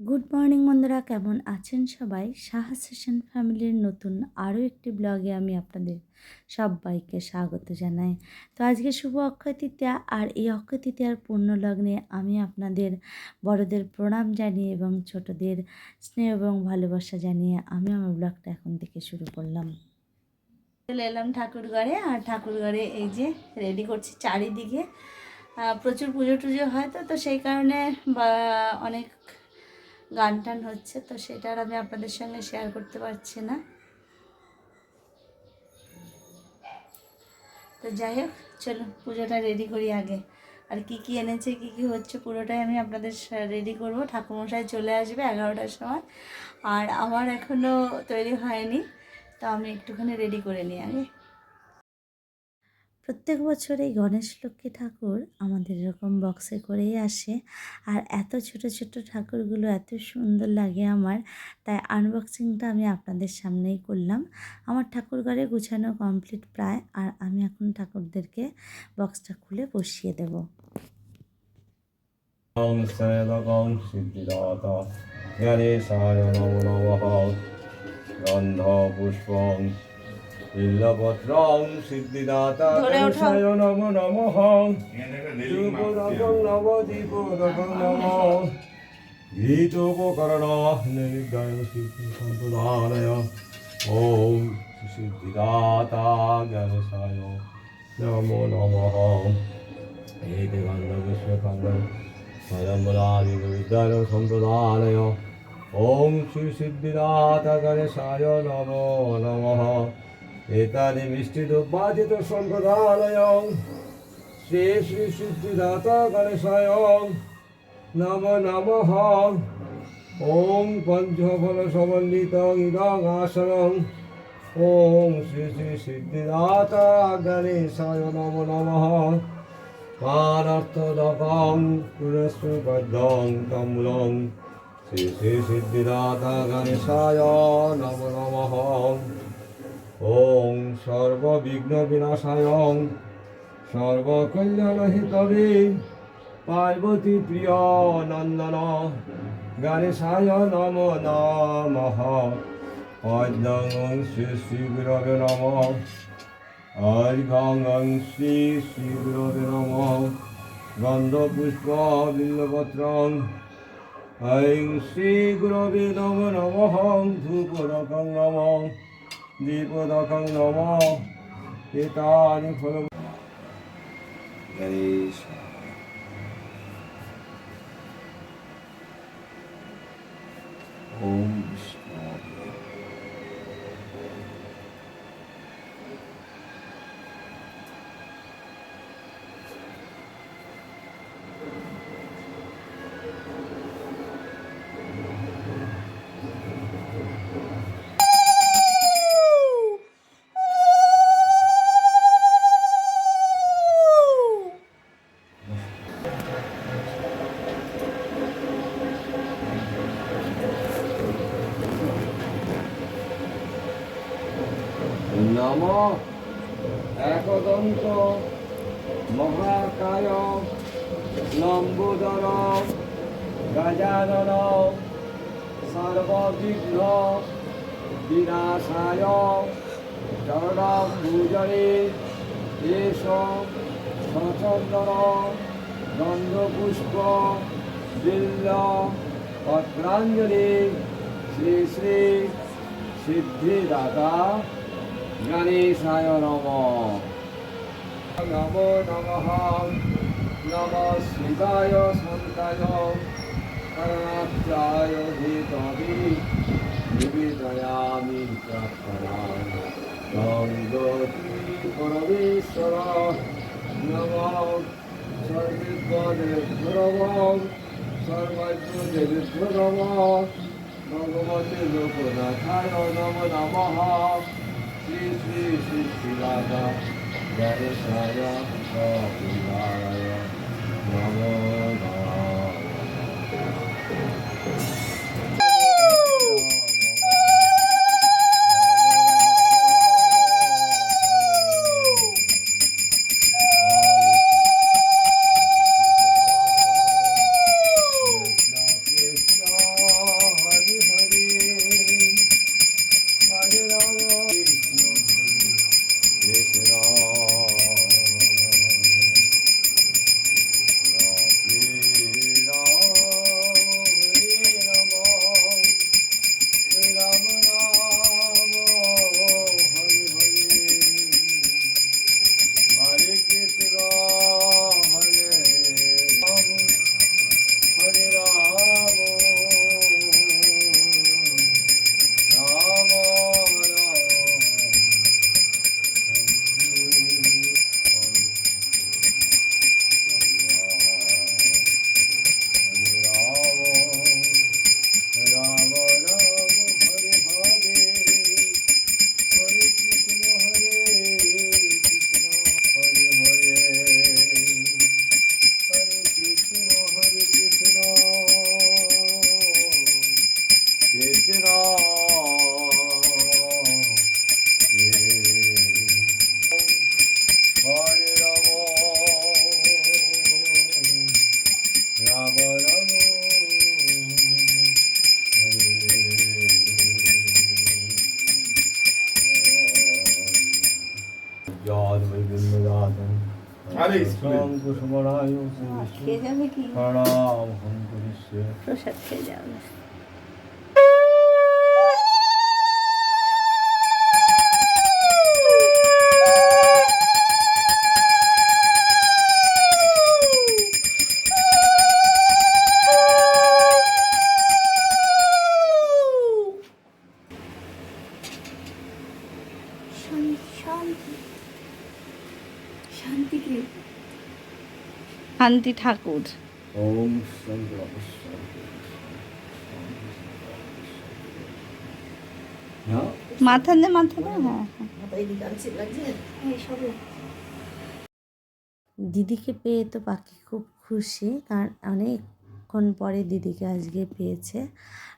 Good morning বন্ধুরা, কেমন আছেন সবাই? সাহা সেশন ফ্যামিলির নতুন আরও একটি ব্লগে আমি আপনাদের সবাইকে স্বাগত জানাই। তো আজকে শুভ অক্ষয় তৃতীয়া, আর এই অক্ষয় তৃতীয়ার পূর্ণ লগ্নে আমি আপনাদের বড়দের প্রণাম জানিয়ে এবং ছোটদের স্নেহ এবং ভালোবাসা জানিয়ে আমি আমার ব্লগটা এখন থেকে শুরু করলাম। চলে এলাম ঠাকুরঘরে, আর ঠাকুরঘরে এই যে রেডি করছি। চারিদিকে প্রচুর পুজো টুজো হয়, তো সেই কারণে অনেক গান টান হচ্ছে, তো সেটা আর আমি আপনাদের সঙ্গে শেয়ার করতে পারছি না। তো যাই হোক, চলুন পুজোটা রেডি করি আগে। আর কি কি এনেছে, কি কি হচ্ছে, পুরোটাই আমি আপনাদের রেডি করব। ঠাকুরমশাই চলে আসবে 11টার সময়, আর আমার এখনও তৈরি হয়নি, তো আমি একটুখানি রেডি করে নিই আগে। প্রত্যেক বছর এই গণেশ লক্ষ্মী ঠাকুর আমাদের এরকম বক্সে করেই আসে, আর এত ছোট ছোট ঠাকুরগুলো এত সুন্দর লাগে আমার, তাই আনবক্সিংটা আমি আপনাদের সামনেই করলাম। আমার ঠাকুর ঘরে গুছানো কমপ্লিট প্রায়, আর আমি এখন ঠাকুরদেরকে বক্সটা খুলে বসিয়ে দেব। বিল্লপত্রং সিদ্ধিদাতা গণেশায় নমো নমঃ। ধূপদকং নবদীপদকং নমঃ। গীতোপকরণ নৈবেদ্যায় সিদ্ধিসম্পদানয়। ওম সিদ্ধিদাতা গণেশায় নমো নমঃ। এতে গন্ধপুষ্পকন্দং স্বয়ম্বরাদি নৈবেদ্যায় সম্প্রদানয়। ওম শ্রী সিদ্ধিদাতা গণেশায় নমো নমঃ। এতানি মিষ্টি দুর্বাচিত সম্প্রদানয়ং শ্রী শ্রী সিদ্ধিদাতা গণেশায় নমো নমঃ। ওম পঞ্চফল সমন্বিতং ইদং আসনং। ওম শ্রী শ্রী সিদ্ধিদাতা গণেশায় নমো নমঃ। পানার্থদকং পুরস্ববদ্ধং তম্বুলং শ্রী শ্রী সিদ্ধিদাতা গণেশায় নমো নমঃ। ওম সর্ববিঘ্ন বিনাশায় সর্বকল্যাণহিতবে পার্বতী প্রিয় নন্দন গণেশায় নমো নমঃ। পদ্মং শ্রী শ্রী গুরবে নমঃ। অর্ঘ্যং শ্রী শ্রী গুরবে নমঃ। গন্ধপুষ্প বিল্লপত্রং ঐং শ্রী গুরবে নমো নমঃ। ধূপদকং নমঃ। দীপদকং নমঃ। এতানি ফল গণেশ। ওম বিষ্ণু। নমঃ একদন্ত মহাকায় লম্বোদর গজানন সর্ববিঘ্ন বিনাশায় চরণাম্বুজনে এষ সচন্দন গন্ধপুষ্প বিল্ল পত্রাঞ্জলি শ্রী শ্রী সিদ্ধিদাতা গণেশায় নমঃ। নমো নমঃ। নমঃ শিবায় শান্তায় করুণাব্জায় হেতবে নিবেদয়ামি প্রার্থনাং গতি পরমেশ্বর। নমঃ সর্বেভ্যো নমঃ। সর্বজ্ঞদেভ্যো নমঃ। ভগবতে লোকনাথায় নমো নমঃ। শ্রী শ্রী সিদ্ধিদাতা গণেশায় সবিনায় নমো নমঃ। Krishna Krishna Krishna, Hare Rama, Rama Rama, Jad Vibhindadan, Kusumaraya, খেয়ে যাবে কি? Pranam Hankurisya. প্রসাদ খেয়ে যাবে। শান্তি ঠাকুর Om Shankara মাথা দে হ্যাঁ দিদিকে পেয়ে তো পাখি খুব খুশি, কারণ অনেকক্ষণ পরে দিদিকে আজকে পেয়েছে।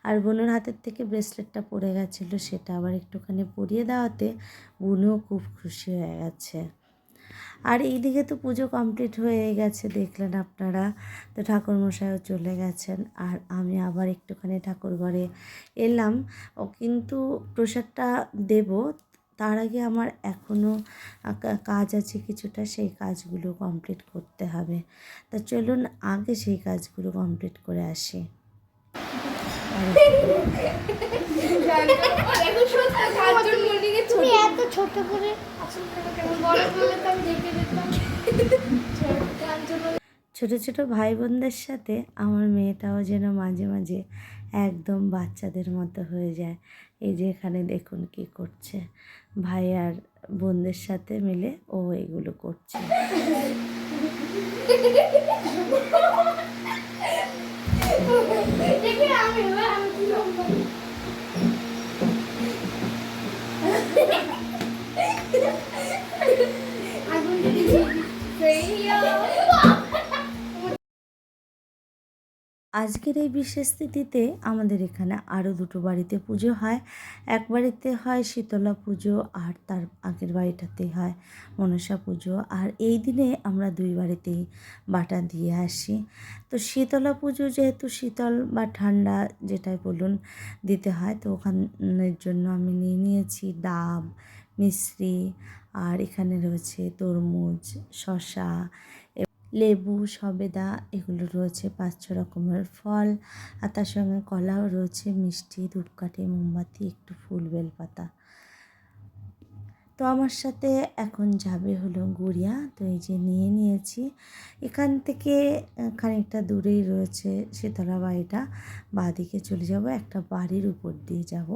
আর বোনের হাতের থেকে ব্রেসলেটটা পড়ে গেছিলো, সেটা আবার একটুখানি পরিয়ে দেওয়াতে বোনও খুব খুশি হয়ে গেছে। আর এইদিকে তো পুজো কমপ্লিট হয়ে গেছে, দেখলেন আপনারা। তো ঠাকুরমশাইও চলে গেছেন, আর আমি আবার একটুখানি ঠাকুর ঘরে এলাম। কিন্তু প্রসাদটা দেব, তার আগে আমার এখনও কাজ আছে কিছুটা, সেই কাজগুলো কমপ্লিট করতে হবে। তা চলুন আগে সেই কাজগুলো কমপ্লিট করে আসি। তুমি এত ছোট করে ছোট ছোট ভাই বোনদের সাথে আমার মেয়েটাও যেন মাঝে মাঝে একদম বাচ্চাদের মতো হয়ে যায়। এই যে এখানে দেখুন কি করছে, ভাই আর বোনদের সাথে মিলে ও এগুলো করছে। আজকের এই বিশেষ তিথিতে আমাদের এখানে আরও দুটো বাড়িতে পুজো হয়। এক বাড়িতে হয় শীতলা পুজো, আর তার আগের বাড়িটাতেই হয় মনসা পুজো। আর এই দিনে আমরা দুই বাড়িতেই বাটা দিয়ে আসি। তো শীতলা পুজো যেহেতু শীতল বা ঠান্ডা যেটাই বলুন দিতে হয়, তো ওখানের জন্য আমি নিয়েছি ডাব, মিশ্রি, আর এখানে রয়েছে তরমুজ, শসা, লেবু, সবেদা, এগুলো রয়েছে 5-6 রকমের ফল। আর তার সঙ্গে কলাও রয়েছে, মিষ্টি, ধূপকাঠি, মোমবাতি, একটু ফুল, বেলপাতা। তো আমার সাথে এখন যাবে হলো গুড়িয়া। তো এই যে নিয়েছি। এখান থেকে খানিকটা দূরেই রয়েছে শীতলা বাড়িটা, বাঁদিকে চলে যাব, একটা বাড়ির উপর দিয়ে যাব।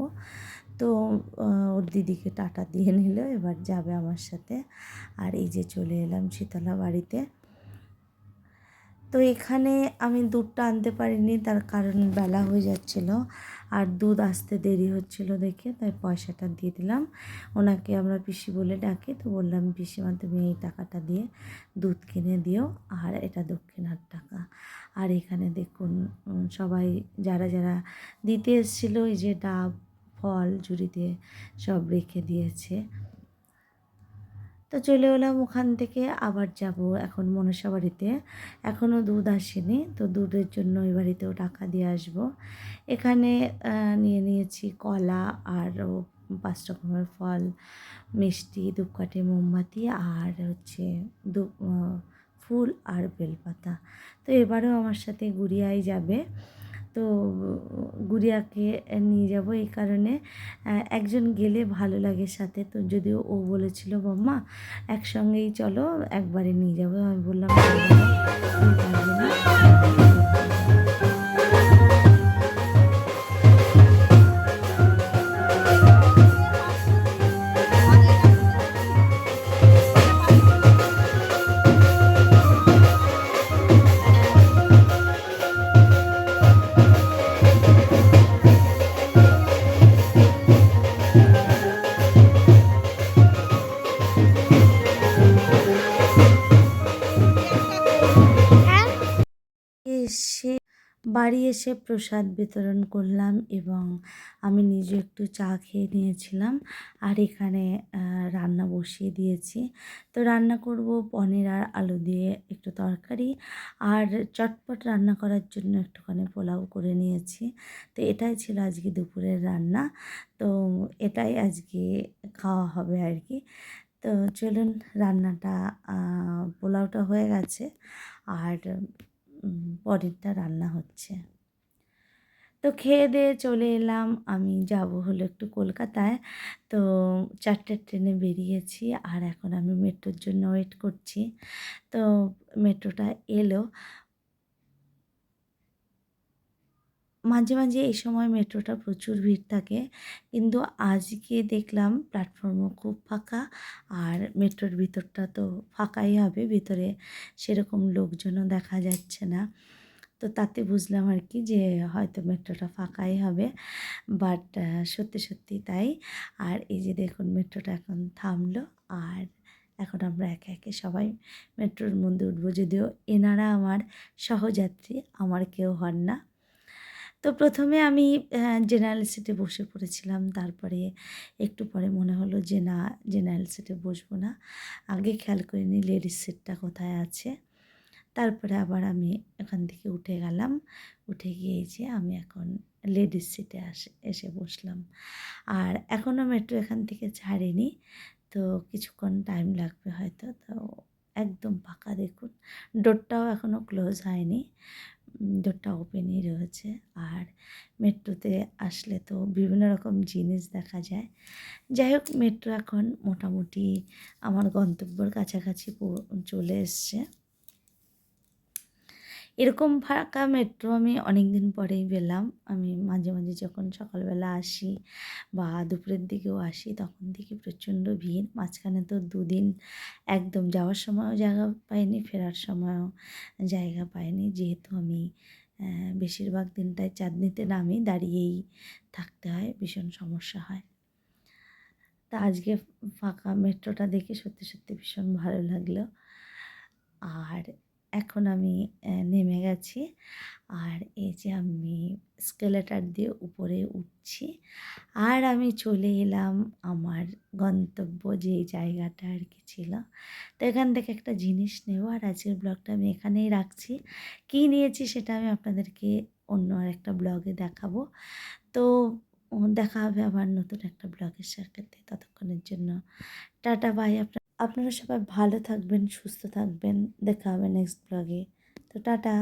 তো ওর দিদিকে টাটা দিয়ে নিল, এবার যাবে আমার সাথে। আর এই যে চলে এলাম শীতলা বাড়িতে। তো এখানে আমি দুধটা আনতে পারিনি, তার কারণ বেলা হয়ে যাচ্ছিলো আর দুধ আসতে দেরি হচ্ছিল দেখে, তাই পয়সাটা দিয়ে দিলাম ওনাকে। আমরা পিসি বলে ডাকি, তো বললাম পিসিমা তুমি এই টাকাটা দিয়ে দুধ কিনে দিও, আর এটা দক্ষিণার টাকা। আর এখানে দেখুন সবাই যারা যারা দিতে এসেছিলো, এই যে ডাব, ফল ঝুড়ি দিয়ে সব রেখে দিয়েছে। তো চলে এলাম ওখান থেকে, আবার যাব এখন মনসা বাড়িতে। এখনও দুধ আসেনি, তো দুধের জন্য ওই বাড়িতেও টাকা দিয়ে আসবো। এখানে নিয়েছি কলা আর 5 রকমের ফল, মিষ্টি, ধূপকাঠি, মোমবাতি, আর হচ্ছে ফুল আর বেলপাতা। তো এবারেও আমার সাথে গুড়িয়াই যাবে। তো গুড়িয়াকে নিয়ে যাব এই কারণে, একজন গেলে ভালো লাগে সাথে। তো যদিও ও বলেছিল বম্মা একসঙ্গেই চলো, একবারে নিয়ে যাবো। আমি বললাম এসে বাড়ি এসে প্রসাদ বিতরণ করলাম এবং আমি নিজে একটু চা খেয়ে নিয়েছিলাম। আর এখানে রান্না বসিয়ে দিয়েছি। তো রান্না করব পনির আর আলু দিয়ে একটু তরকারি, আর চটপট রান্না করার জন্য একটুখানি পোলাও করে নিয়েছি। তো এটাই ছিল আজকে দুপুরের রান্না। তো এটাই আজকে খাওয়া হবে আর কি। তো চলুন, রান্নাটা পোলাওটা হয়ে গেছে আর পনিরটা রান্না হচ্ছে। তো খেয়ে দিয়ে চলে এলাম। আমি যাব হলো একটু কলকাতায়। তো 4টের ট্রেনে বেরিয়েছি আর এখন আমি মেট্রোর জন্য ওয়েট করছি। তো মেট্রোটা এলো। মাঝে, মাঝে এই সময় মেট্রোটা প্রচুর ভিড় থাকে। কিন্তু আজকে দেখলাম প্ল্যাটফর্মও খুব ফাঁকা, আর মেট্রোর ভিতরটা তো ফাঁকাই হবে। ভিতরে সেরকম লোকজনও দেখা যাচ্ছে না। তো তাতে বুঝলাম আর কি যে হয়তো মেট্রোটা ফাঁকাই হবে। বাট সত্যি, সত্যি তাই। আর এই যে দেখুন মেট্রোটা এখন থামলো, আর এখন আমরা একে, একে সবাই মেট্রোর মধ্যে উঠবো। যদিও এনারা আমার সহযাত্রী, আমার কেউ হন না। তো প্রথমে আমি জেনারেল সিটে বসে পড়েছিলাম। তারপরে একটু পরে মনে হলো যে না, জেনারেল সিটে বসবো না। আগে খেয়াল করিনি লেডিস সিটটা কোথায় আছে। তারপরে আবার আমি এখান থেকে উঠে গেলাম। উঠে গিয়ে এই যে আমি এখন লেডিস সিটে এসে বসলাম। আর এখনও মেট্রো এখান থেকে ছাড়েনি। তো কিছুক্ষণ টাইম লাগবে হয়তো। তো একদম ফাঁকা দেখুন। ডোরটাও এখনও ক্লোজ হয়নি। ডোরটা ওপেনই রয়েছে। আর মেট্রোতে আসলে তো বিভিন্ন রকম জিনিস দেখা যায়। যাই হোক, মেট্রো এখন মোটামুটি আমার গন্তব্যের কাছাকাছি চলে এসছে। এরকম ফাঁকা মেট্রো আমি অনেক দিন পরেই পেলাম। আমি মাঝে, মাঝে যখন সকালবেলা আসি বা দুপুরের দিকেও আসি, তখন দেখি প্রচণ্ড ভিড়। মাঝখানে তো 2 দিন একদম যাওয়ার সময়ও জায়গা পাইনি, ফেরার সময়ও জায়গা পাইনি। যেহেতু আমি বেশিরভাগ দিনটাই চাঁদনীতে নামি, দাঁড়িয়েই থাকতে হয়, ভীষণ সমস্যা হয়। তা আজকে ফাঁকা মেট্রোটা দেখে সত্যি, সত্যি ভীষণ ভালো লাগলো। আর এখন আমি নেমে গেছি। আর এই যে আমি এস্কেলেটর দিয়ে উপরে উঠছি। আর আমি চলে এলাম আমার গন্তব্য, যেই জায়গাটা আর কি ছিল। তো এখান থেকে একটা জিনিস নেব, আর আজকের ব্লগটা আমি এখানেই রাখছি। কী নিয়েছি সেটা আমি আপনাদেরকে অন্য আরেকটা ব্লগে দেখাবো। তো দেখা হবে আবার নতুন একটা ব্লগের সাথে। ততক্ষণের জন্য টাটা, বাই। আপনারা সবাই ভালো থাকবেন, সুস্থ থাকবেন। দেখা হবে নেক্সট ব্লগে। তো টাটা।